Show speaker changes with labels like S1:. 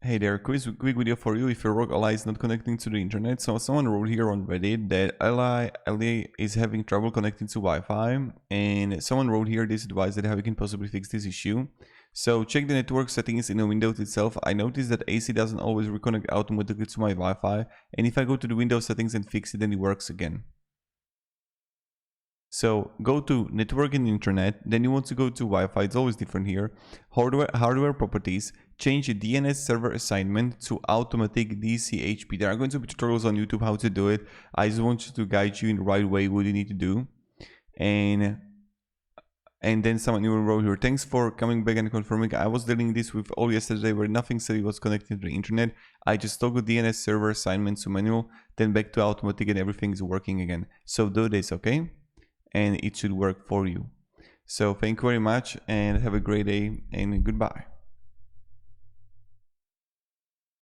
S1: Hey there, quick video for you if your ROG ally is not connecting to the internet. So someone wrote here on Reddit that ally is having trouble connecting to Wi-Fi, and someone wrote here this advice that how you can possibly fix this issue. So check the network settings in the Windows itself. I noticed that AC doesn't always reconnect automatically to my Wi-Fi, and if I go to the Windows settings and fix it, then it works again. So go to network and internet, then you want to go to Wi-Fi, it's always different here. Hardware properties, change the DNS server assignment to automatic DCHP. There are going to be tutorials on YouTube how to do it. I just want you to guide you in the right way what you need to do. And then someone even wrote here, thanks for coming back and confirming. I was dealing this with all yesterday where nothing said it was connected to the internet. I just toggled DNS server assignment to manual, then back to automatic and everything is working again. So do this, okay? And it should work for you. So thank you very much and have a great day and goodbye.